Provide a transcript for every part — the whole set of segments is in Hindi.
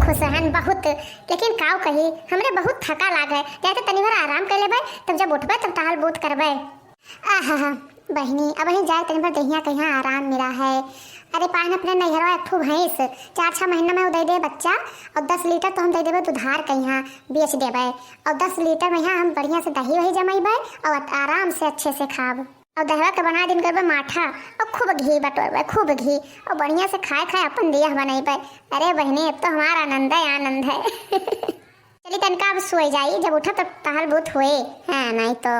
खुश हन बहुत, लेकिन काव कही हमरे बहुत थका लाग है। जाते तनी भर आराम कर लेबै, तब जब उठबै तब टहल बूत करबै। आहा बहनी अब ही जाए तनी भर दहिया कहिया आराम मिला है। अरे पान अपने नैहरवा एक ठो भैंस 4-6 महीना में दे दे बच्चा, और 10 लीटर तो हम दे देवे दुधार कहिया बेच देवे, और 10 लीटर में हम बढ़िया से दही वही जमेबै और आराम से अच्छे से खाब, और दहवा के बना दिन करबे माठा और खूब घी बटोरबे, खूब घी और बढ़िया से खाए खाए अपन दिया बनैबै। अरे बहनी अब तो हमारा आनंद है आनंद है। चली तनका अब सोई जाई, जब उठा तब टहल बूत हुए है, नहीं तो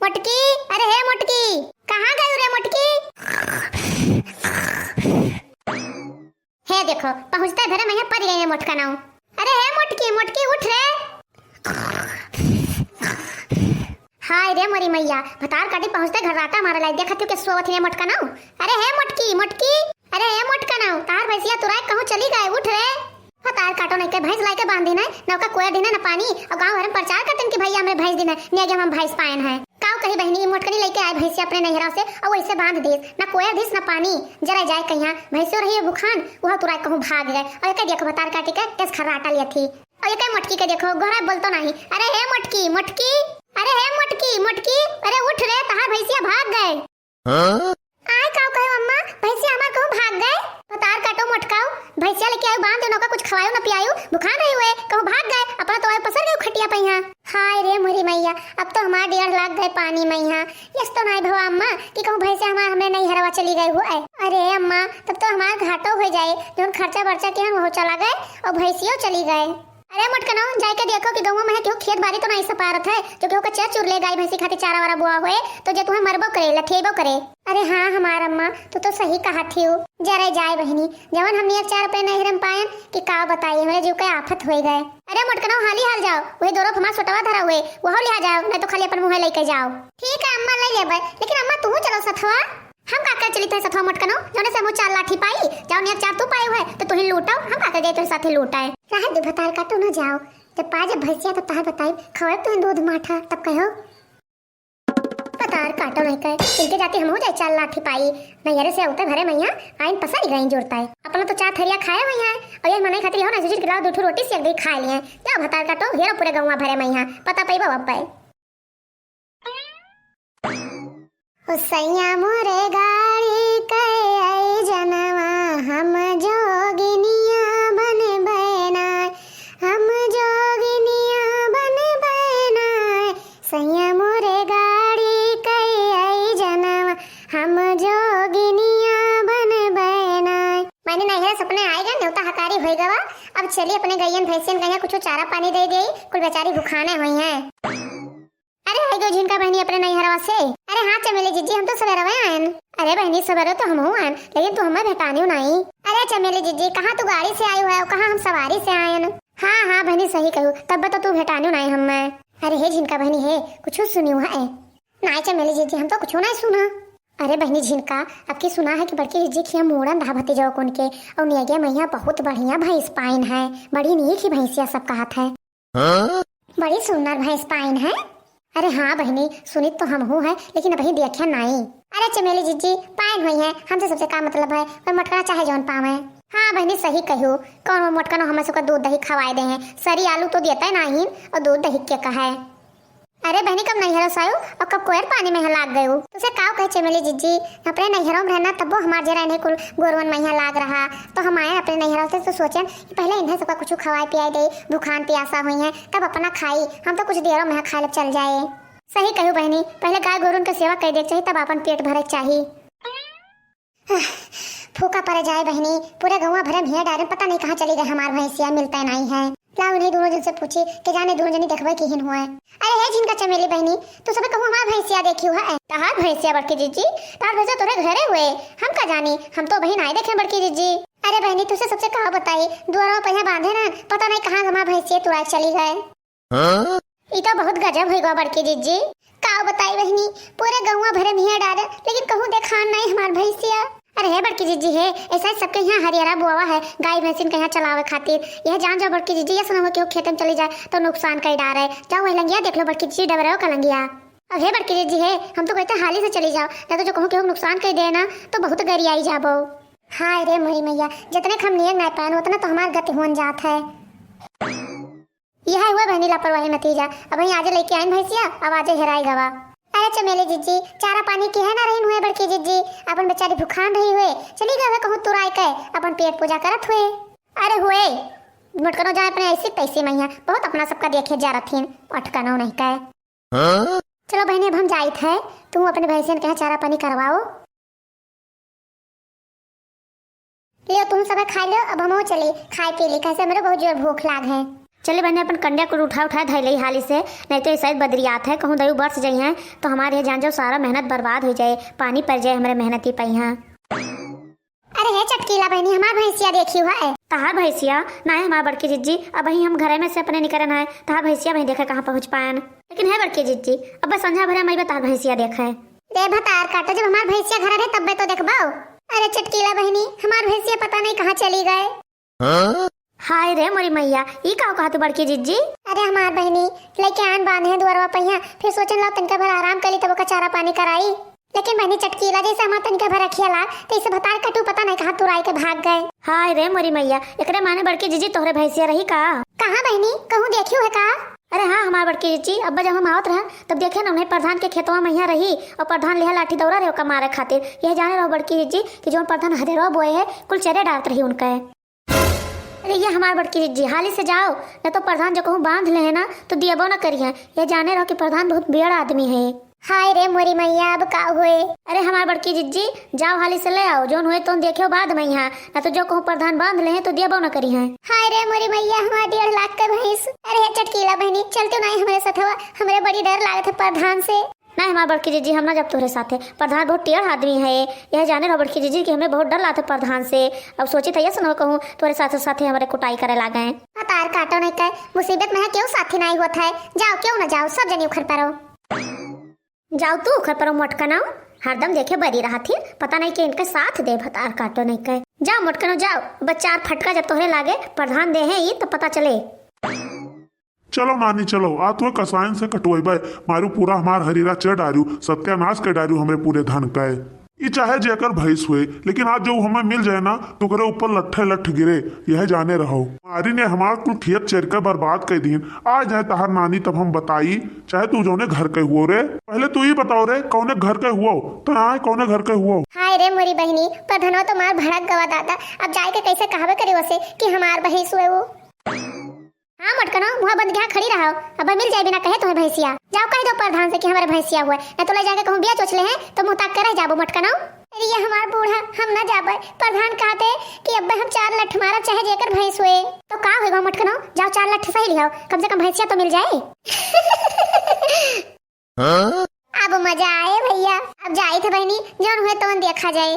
मोटकी। अरे हे मोटकी, कहाँ गई रे मोटकी? हे देखो पहुँचते भरे मैं पड़ गई है मोटका नाव। अरे हे मोटकी मोटकी उठ रे। हाय रे मोरी मैया, भतार काटी पहुँचते घर राटा मारे लाई, देखा तू के सोवत है मोटका नाव। अरे हे मोटकी मोटकी, अरे हे मोटका नाव, तार भैंसिया तुराई कहूँ चली गए, उठ रे। भतार काटो नहीं के भैंस लाई के बांध देना, नौका कोया देना न पानी, और गाँव भर में प्रचार करते कि भैया हमरे भैंस देना, नेगे हम भैंस पायन है। काव कही बहनी मोटकनी लेके आए भैंसिया अपने नैहरा से, और वैसे बांध दीस ना कोया दिस ना पानी, जरा जाए कहिया भैंसियो रही बुखान, वह तुराई कहूँ भाग गए। और एक देखो भतार काटी के तेज खर्राटा लिया थी, और एक मोटकी के देखो गोरा बोलतो नहीं। अरे हे मोटकी मोटकी, अरे हे मोटकी मोटकी, अरे उठ रे, तहार भैंसिया भाग गए। आय काव कहे अम्मा भैंसिया हमार कहूँ भाग गए। भतार काटो मोटकाओ, भैंसिया लेके आयो बांध देनो का, कुछ खवायो न पियायो, बुखार रही हुए कहूँ भाग गए, अपना तो पसर गए खटिया पे यहाँ। हाय रे मोरी मैया, अब तो हमारे 1.5 लाख गए पानी में यहाँ। यस तो नहीं भवा अम्मा कि कहूँ भैंसिया हमारे हमें नहीं हरवा चली गई हुआ। अरे अम्मा तब तो हमारा घाटो हो जाए, जो खर्चा बर्चा के हम हो चला गए और भैंसियों चली गए। अरे मोटकनो जाए के देखो कि गाँव में है, क्यों खेत बाड़ी तो नहीं सपारत है, जो क्यों का चर चुर ले गाय भैंसी खाती चारा वारा बुआ हुए, तो जे तुम्हें मरबो करे लठेबो करे। अरे हाँ हमारा अम्मा तो सही कहा थी, जरा जाए बहनी जवन हमने 1 4 रुपए नहीं रम पायन कि का बताइए हमारे जीव के आफत हो गए। अरे मोटकनो हाली हाल जाओ, वही दोरो हमारा सोटवा धरा हुए वह लिया जाओ, नहीं तो खाली अपन मुँह लेके जाओ। ठीक है अम्मा ले लेबै, लेकिन अम्मा तू चलो सथवा, हम का कर चली थे सथवा मोटकनो, जोने से मुँह 4 लाठी पाई जाओ, ने 4 तू पाई है तो तुही लूटाओ, हम का कर गए तो साथे लूटाए। राहत दे भतार काटो न जाओ, जब पाजे भैंसिया तब तार बताई खवाए तो दूध माठा, तब कहो भतार काटो नहीं कहे इनके जाती हम हो जाए 4 लाठी पाई नैहरे से उठे भरे मैया आइन पसा गई जोड़ता है, अपना तो 4 थरिया खाए मैया, और ये मनाई खाती हो ना जुजिर गिलाओ 2 रोटी से खा लिए। जा भतार काटो हेरो पूरे गाँव भरे मैया पता पाई बाबा पाए। ओ सैया मोरे गाड़ी के आई जनवा, हम जोगिनिया बन बैनाय, हम जोगिनिया बन बैनाय, सैया मोरे गाड़ी के आई जनवा, हम जोगिनिया बन बैनाय। मैंने नैहरा सपने आएगा न्योता हकारी होई गवा, अब चलिए अपने गैयन भैंसियन कहिया कुछ चारा पानी दे दे, कुल बेचारी भुखाने हुई हैं। अरे है गो झिनका बहनी अपने नैहरवा से। अरे हाँ चमेली जीजी हम तो सवेरे आयन। अरे बहनी सवेरे तो हम हूँ आयन, लेकिन तू हमें भेटानी नहीं। अरे चमेली जीजी कहाँ तू गाड़ी से आई है, कहाँ हम सवारी से आयन। हाँ हाँ बहनी सही कहूँ, तब तो तू भेटानी नहीं हमें। अरे हे झिनका बहनी है कुछ सुनी हुआ है? नहीं चमेली जीजी हम तो कुछ नहीं सुना। अरे बहनी झिनका अब की सुना है कि बड़की जीजी की मोड़न धाभती जाओ कौन के, और नेगे मैया बहुत बढ़िया भैंस पाइन है, बड़ी नीक ही भैंसिया सब कहत है, बड़ी सुंदर भैंस पाइन है। अरे हाँ बहनी सुनी तो हम हूँ है, लेकिन अभी देखा नहीं। अरे चमेली जीजी पाइन हुई है, हमसे सबसे का मतलब है, और मटका चाहे जौन पावे। हाँ बहनी सही कहू, कौन वो मटका हमें सबका दूध दही खवाए दे हैं, सरी आलू तो देता है नहीं, और दूध दही क्या कहा है। अरे बहनी कब नैहरों से आयु और कब कोयर पानी में लाग गयू, तुझे काव कहे चमेली जीजी अपने नैहरों में रहना, तब वो हमारे जरा इन्हें कुल गोरवन मैया लाग रहा, तो हम आए अपने नैहरों से तो सोचे कि पहले इन्हें सबका कुछ खवाए पियाई दे, भूखान प्यासा हुई है तब अपना खाई, हम तो कुछ देरों में खाए चल जाए। सही कहू बहनी, पहले गाय गोरुन की सेवा कर दे चाहिए, तब अपन पेट भरे चाहिए। फूका पड़ जाए बहनी, पूरे गाँव भरे भेड़ डारे, पता नहीं कहाँ चली गए हमारे भैंसिया, मिलता नहीं है। लाओ नहीं दोनों जन से पूछी कि जाने दोनों जनी देखबे की हिन हुआ है। अरे हे जिनका चमेली बहनी तू सब कहूँ हमार भैंसिया देखी हुआ है, तहार भैंसिया बड़की जीजी, तार भैंसिया तोरे घरे हुए, हम का जानी, हम तो बहन आए देखे बड़की जीजी। अरे बहनी तुझसे सबसे कहा बताई दुआरा में पहिया बांधे ना, पता नहीं कहाँ हमार भैंसिया तुराई चली गए। ये तो बहुत गजब होगा बड़की जीजी, का बताई बहनी पूरे गाँव भरे भेड़ डारे, लेकिन कहूँ देखा नहीं हमार भैंसिया। अरे है बड़की जीजी है, ऐसा ही सबके यहाँ हरियारा बुआ है गाय भैंसिन के यहाँ चलावे खातिर, यह जान जाओ बड़की जीजी, ये सुना कि खेत में चली जाए तो नुकसान कई डार है। जाओ वही लंगिया देख लो बड़की जीजी, डबराओ का लंगिया। अब हे बड़की जी है, हम तो कहते हाली से चली जाओ, या तो जो कहूँ केहू नुकसान कर दे ना तो बहुत गरियाई जाबो। हाय रे मोरी मैया, जितने हम नियम नहीं पाए उतना तो हमार गति होन जात है। यह हुआ बहनी लापरवाही नतीजा। अब वही आजे लेके आई भैंसिया, अब आजे हेराई गवा। अरे चमेली जीजी, चारा पानी की है ना रही हुए बड़की जीजी, अपन बेचारी भूखान रही हुए, चली गए कहूँ तुराई के अपन पेट पूजा करत हुए। अरे हुए मटकनो जाए अपने ऐसी तैसी मैया, बहुत अपना सबका देखे जा रथीन, अटकनो नहीं कहे। चलो बहनी अब हम जाइत है, तुम अपने भैंसियन के चारा पानी करवाओ। लियो तुम सब खा लो, अब हम चली खाए पी ली, कैसे मेरे बहुत जोर भूख लाग है। चले बहने अपन कंडिया को उठा धै लई हाली से, नहीं तो शायद बदरियात है, कहूँ दयू बरस जाई है तो हमारे यहाँ जान जाओ सारा मेहनत बर्बाद हो जाए, पानी पड़ जाए हमारे मेहनती पई है। अरे हे चटकीला बहनी, हमार भैंसिया देखी हुआ है। तहार भैंसिया ना है हमार बड़की जिज्जी, अब वही हम घर में से अपने निकलना है, तहार भैंसिया वही देखा कहाँ पहुँच पायन, लेकिन है बड़की जिज्जी अब बस संझा भरे मैं तहार भैंसिया देखा है। दे भतार काटो, जब हमार भैंसिया घर रहे तब तो देखबाओ। अरे चटकीला बहनी, हमार भैंसिया पता नहीं कहाँ चली गए। हाय रे मोरी मैया, ई का कहा तू बड़की जिज्जी? अरे हमार बहनी लेके आन बांधे दुआरवा पहिया, फिर सोचन ला तनका भर आराम करी तब का चारा पानी कराई, लेकिन बहनी चटकीला जैसे हमार तनका भर रखिया ला तो इसे बता कटू पता नहीं कहाँ तुराई के भाग गए। हाय रे मोरी मैया, एकरे माने बड़की जिज्जी तोहरे भैंसिया रही का? कहाँ बहनी, कहूँ देखियो है का? अरे हाँ हमार बड़की जिज्जी, अब जब हम आवत रहे तब देखे ना उन्हें प्रधान के खेतवा मैया रही और प्रधान लिहा लाठी दौड़ा रहे का मारे खातिर। यह जाने रहो बड़की जिज्जी कि जो प्रधान हदेरवा बोए है कुल चरे डालत रही उनका। अरे ये हमारे बड़की जिज्जी हाली से जाओ, न तो प्रधान जो कहूँ बांध ले है ना तो दियाबो न करिए, यह जाने रहो कि प्रधान बहुत बेड़ आदमी है। हाय रे मोरी मैया, अब का हुए? अरे हमारे बड़की जिज्जी जाओ हाली से ले आओ, जोन हुए तो देखियो बाद में यहाँ, न तो जो कहूँ प्रधान बांध ले है तो दियाबो न करी है। हाय रे मोरी मैया, हमारे 1.5 लाख का भैंस। अरे चटकीला बहनी चलते नहीं हमारे साथ, हमारे बड़ी डर लागे थे प्रधान से। नहीं हमारे बड़की जीजी हम ना जब तुम्हारे साथ है, प्रधान बहुत टेढ़ आदमी है, यह जाने रहो बड़की जीजी कि हमें बहुत डर लाते प्रधान से। अब सोची था ये सुनो कहूँ तुम्हारे साथ हमारे कुटाई करे लागे हैं। तार काटो नहीं कहे, मुसीबत में है क्यों साथी नहीं होता है, जाओ क्यों ना जाओ, सब जनी उखड़ परो। जाओ तू उखड़ परो मोटकनाओ, हरदम देखे बरी रहा थी, पता नहीं कि इनके साथ दे भतार काटो नहीं कहे। जाओ मोटकनो जाओ, बच्चा फटका जब तोहरे लागे प्रधान दे है ये तो पता चले। चलो नानी चलो, आ तुम्हें कसायन से कटवाई मारू पूरा हमार हरीरा चढ़ डारू, सत्यानाश कर डारू हमें पूरे धन का। ये चाहे जेकर भैंस हुए, लेकिन आज जो हमें मिल जाए ना तो करे ऊपर लट्ठे लट्ठ गिरे, यह जाने रहो। मारी ने हमार कुल खेत चेर कर बर्बाद कर दी, आ जाए तहार नानी तब हम बताई, चाहे तू जो घर के हुआ रे, पहले तू ही बताओ रे कौने घर के हुआ तो आए कौने घर के हुआ। हाय रे मोरी बहनी, प्रधानवा तो मार भड़क गवा दादा, अब जाए के कैसे कहवे करे वसे कि हमार भैंस हुए वो। हाँ मटकनो मुँह बंद क्या खड़ी रहो, अब मिल जाए बिना कहे तुम्हें भैंसिया। जाओ कह दो प्रधान से कि हमारे भैंसिया हुआ है, तो ले जाके कहूँ बिया चोच ले हैं तो मुँह ताक कर जाबो मटकनो। अरे ये हमार बूढ़ा हम ना जाबे, प्रधान कहते कि अब हम 4 लठ मारा चाहे जेकर भैंस हुए तो का होगा मटकनो, जाओ 4 लठ सही लियाओ, कम से कम भैंसिया तो मिल जाए। अब मजा आए भैया, अब जाए थे बहनी जौन हुए तो देखा जाए।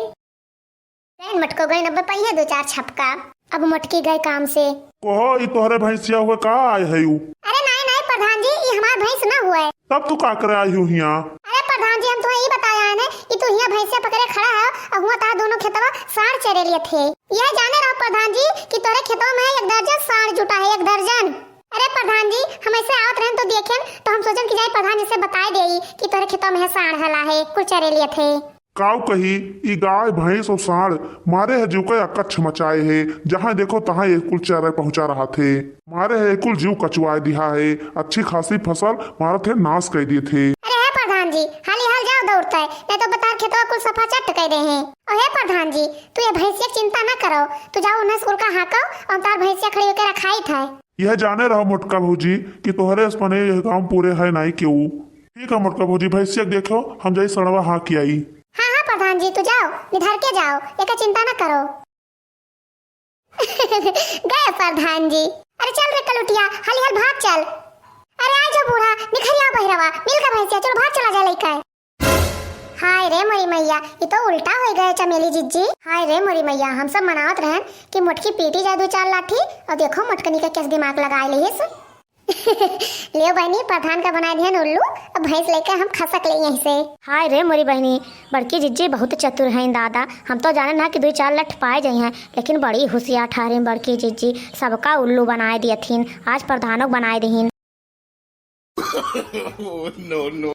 मटको गए 90 पहिए 2-4 छपका, अब मटकी गए काम से। कहो ये तोहरे भैंसिया हुए का आए है यू? अरे नहीं प्रधान जी, ये हमार भैंस ना हुआ है। तब तू का करे आई हूँ यहाँ? अरे प्रधान जी हम तो यही बताया है कि तू यहाँ भैंसिया पकड़े खड़ा है और हुआ तार दोनों खेतवा साढ़ चरे लिए थे। यह जाने रहो प्रधान जी कि तोरे खेतवा में 1 दर्जन साढ़ जुटा है, 1 दर्जन। अरे प्रधान जी हम ऐसे आवत रहे तो देखे तो हम सोचन कि जाए प्रधान जी से बताए दे कि तोरे खेतवा में साढ़ हला है, कुछ चरे लिए थे। काव कही ई गाय भैंस और सांड मारे है जीव का अकच्छ मचाए है, जहाँ देखो तहाँ ये कुल चारे पहुँचा रहा थे, मारे है कुल जीव कचुआ दिया है, अच्छी खासी फसल मारा थे नाश कर दिए थे। अरे है प्रधान जी हाली हाल जाओ दौड़ता है, नहीं तो बता खेतवा कुल सफा चट कर रहे हैं। और है प्रधान जी तू ये भैंसिया चिंता न करो, तू जाओ उन्हें स्कूल का हाको और तार भैंसिया खड़ी होकर रखाई था। यह जाने रहो मोटका भौजी कि तोहरे अपने गाँव पूरे है नहीं क्यों। ठीक है मोटका भौजी, भैंसिया देखो हम जाई सड़वा हाँ की आई। हाँ प्रधान जी तू जाओ निधर के जाओ, एक चिंता न करो। गए प्रधान जी। अरे चल रे कलुटिया हाली हाल भाग चल। अरे आ जा बूढ़ा निखरिया बहरवा मिल का भैंसिया, चलो भाग चला जा लइका। हाय रे मोरी मैया, ये तो उल्टा हो गए चमेली जिज्जी। हाय रे मोरी मैया, हम सब मनावत रहन कि मोटकी पीटी जाए 2-4 लाठी और देखो मोटकनी का कैसे दिमाग लगाए ले ले बहनी प्रधान का बना दिया उल्लू, अब भैंस लेकर हम खसक ले यहीं से। हाय रे मोरी बहनी, बड़की जिज्जी बहुत चतुर हैं दादा, हम तो जाने ना कि 2-4 लठ पाए जाए हैं, लेकिन बड़ी होशियार ठारे बड़की जिज्जी, सबका उल्लू बनाए दिए थीन, आज प्रधानों बनाए दीन।